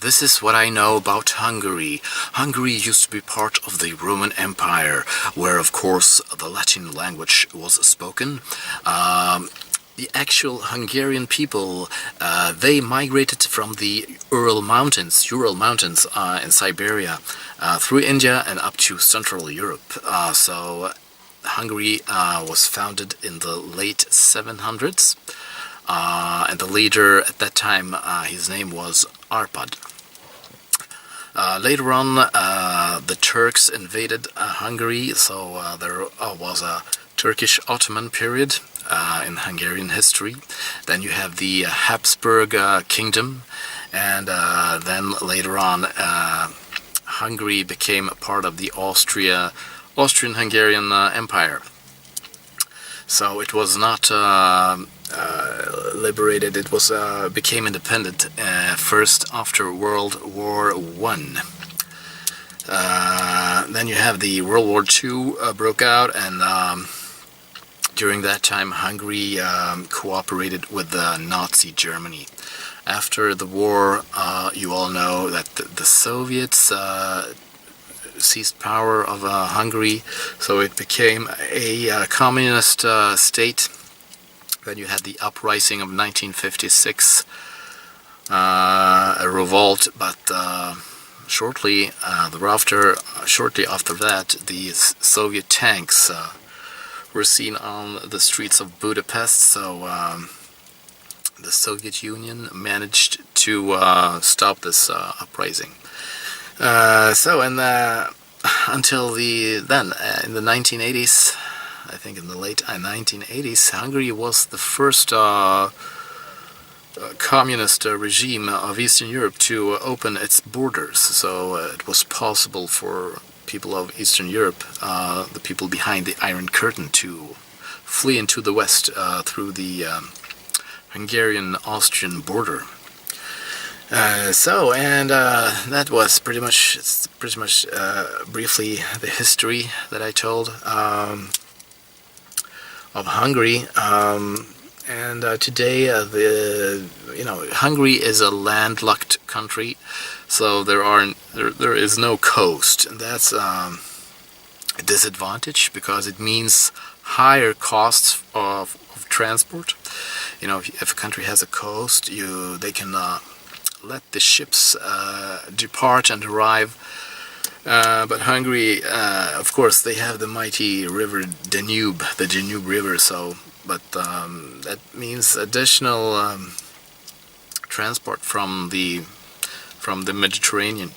This is what I know about Hungary. Hungary used to be part of the Roman Empire, where of course the Latin language was spoken. The actual Hungarian people, they migrated from the Ural Mountains in Siberia, through India and up to Central Europe. So Hungary was founded in the late 700s, and the leader at that time, his name was Arpad. Later on, the Turks invaded Hungary, so there was a Turkish Ottoman period in Hungarian history. Then you have the Habsburg Kingdom, and then later on Hungary became a part of the Austrian-Hungarian Empire. So it was not liberated, it was became independent first after World War I. Then you have the World War II broke out, and during that time Hungary cooperated with Nazi Germany. After the war, you all know that the Soviets seized power of Hungary, so it became a communist state. Then you had the uprising of 1956, a revolt, but shortly after that, the Soviet tanks were seen on the streets of Budapest, so the Soviet Union managed to stop this uprising. Until in the 1980s, I think in the late 1980s, Hungary was the first communist regime of Eastern Europe to open its borders. So it was possible for people of Eastern Europe, the people behind the Iron Curtain, to flee into the West through the Hungarian-Austrian border. That was pretty much briefly the history that I told of Hungary. Today, Hungary is a landlocked country, so there is no coast, and that's a disadvantage because it means higher costs of transport. If a country has a coast, they can let the ships depart and arrive. But Hungary, of course, they have the mighty river Danube, the Danube River. That means additional transport from the Mediterranean.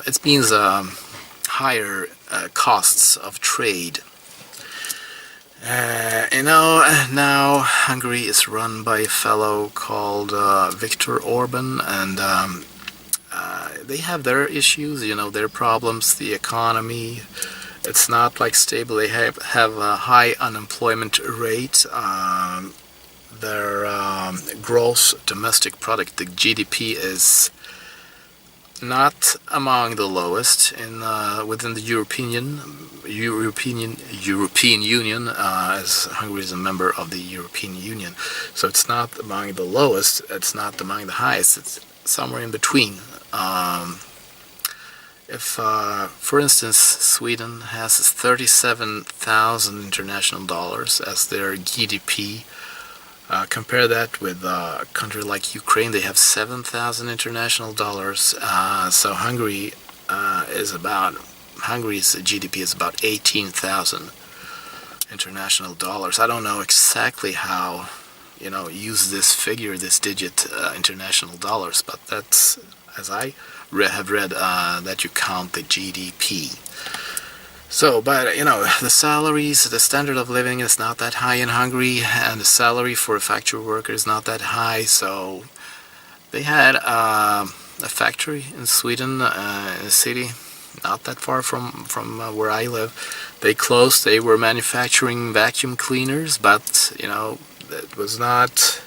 It means higher costs of trade. Now Hungary is run by a fellow called Viktor Orban, and they have their issues, their problems, the economy. It's not like stable. They have a high unemployment rate. Their gross domestic product, the GDP, is not among the lowest within the European Union, as Hungary is a member of the European Union. So it's not among the lowest, it's not among the highest, it's somewhere in between. For instance, Sweden has 37,000 international dollars as their GDP. Compare that with a country like Ukraine. They have 7,000 international dollars. So Hungary's GDP is about 18,000 international dollars. I don't know exactly how use this figure, this digit, international dollars, but that's, as I have read, that you count the GDP. So, but the salaries, the standard of living is not that high in Hungary, and the salary for a factory worker is not that high. So they had a factory in Sweden, in a city not that far from where I live. They closed. They were manufacturing vacuum cleaners, but it was not,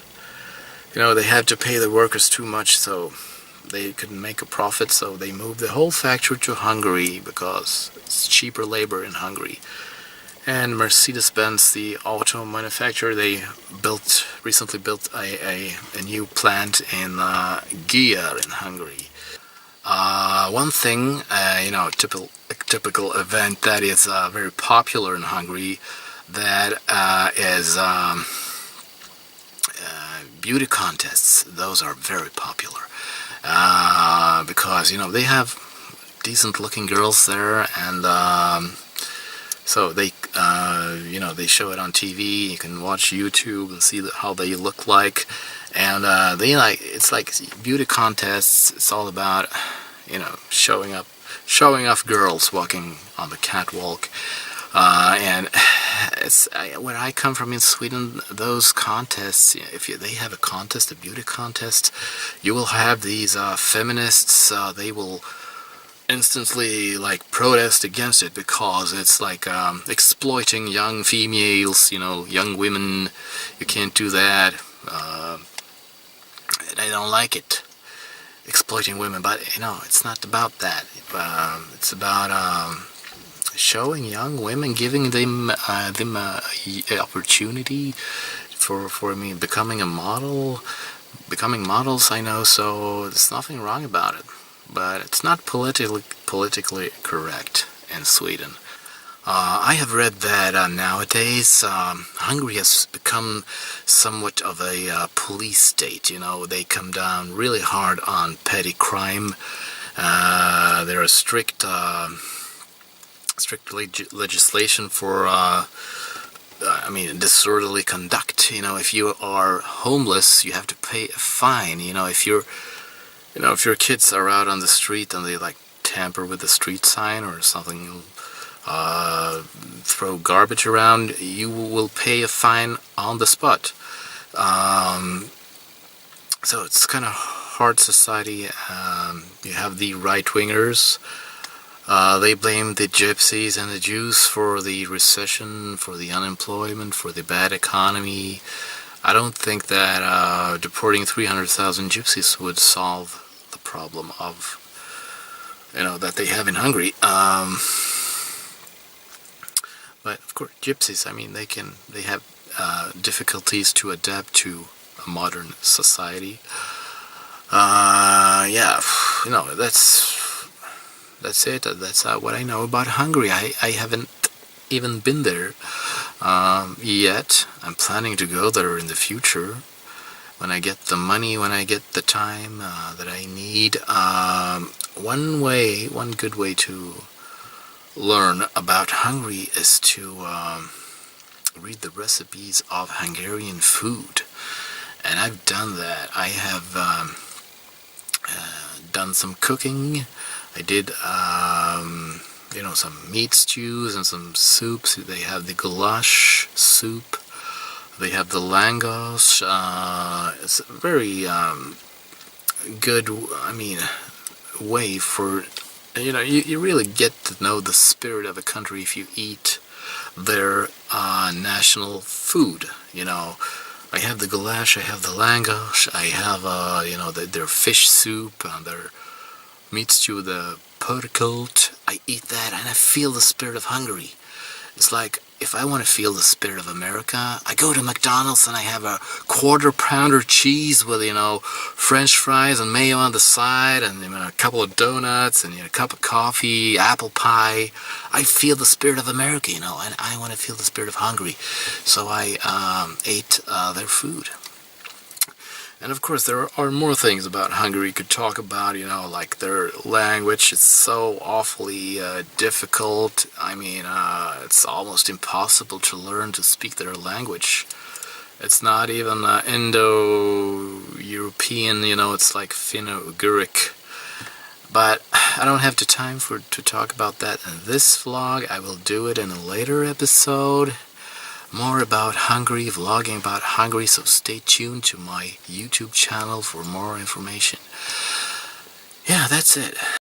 they had to pay the workers too much, so they couldn't make a profit, so they moved the whole factory to Hungary because it's cheaper labor in Hungary. And Mercedes-Benz, the auto manufacturer, they recently built a new plant in Gia in Hungary. One thing, typical event that is very popular in Hungary, that is beauty contests. Those are very popular because they have decent-looking girls there, and so they they show it on TV. You can watch YouTube and see how they look like, and it's like beauty contests. It's all about showing off girls walking on the catwalk. And where I come from in Sweden, those contests, they have a beauty contest, you will have these feminists. They will instantly protest against it because it's exploiting young females, young women. You can't do that. They don't like it, exploiting women. But it's not about that. It's about showing young women, giving them opportunity for becoming a model, becoming models. I know, so there's nothing wrong about it. But it's not politically correct in Sweden. I have read that nowadays Hungary has become somewhat of a police state. They come down really hard on petty crime. There are strict legislation for disorderly conduct. If you are homeless, you have to pay a fine. If your kids are out on the street and they tamper with the street sign or something, throw garbage around, you will pay a fine on the spot. So it's kind of hard society. You have the right-wingers. They blame the gypsies and the Jews for the recession, for the unemployment, for the bad economy. I don't think that deporting 300,000 gypsies would solve the problem of that they have in Hungary. But of course, gypsies, they have difficulties to adapt to a modern society. That's it. That's what I know about Hungary. I haven't even been there yet. I'm planning to go there in the future when I get the money, when I get the time that I need. One good way to learn about Hungary is to read the recipes of Hungarian food, and I've done that. I have done some cooking. I did some meat stews and some soups. They have the goulash soup. They have the langos. It's a very good, way for, you really get to know the spirit of a country if you eat their national food. I have the goulash, I have the langos, I have, their fish soup and their meat stew, the pörkölt. I eat that and I feel the spirit of Hungary. It's like, if I want to feel the spirit of America, I go to McDonald's and I have a quarter-pounder cheese with, French fries and mayo on the side, and a couple of donuts, and a cup of coffee, apple pie. I feel the spirit of America, and I want to feel the spirit of Hungary. So I ate their food. And of course, there are more things about Hungary you could talk about, like their language. It's so awfully difficult. It's almost impossible to learn to speak their language. It's not even Indo-European, it's like Finno-Ugric. But I don't have the time to talk about that in this vlog. I will do it in a later episode. More about Hungary, vlogging about Hungary, so stay tuned to my YouTube channel for more information. Yeah, that's it.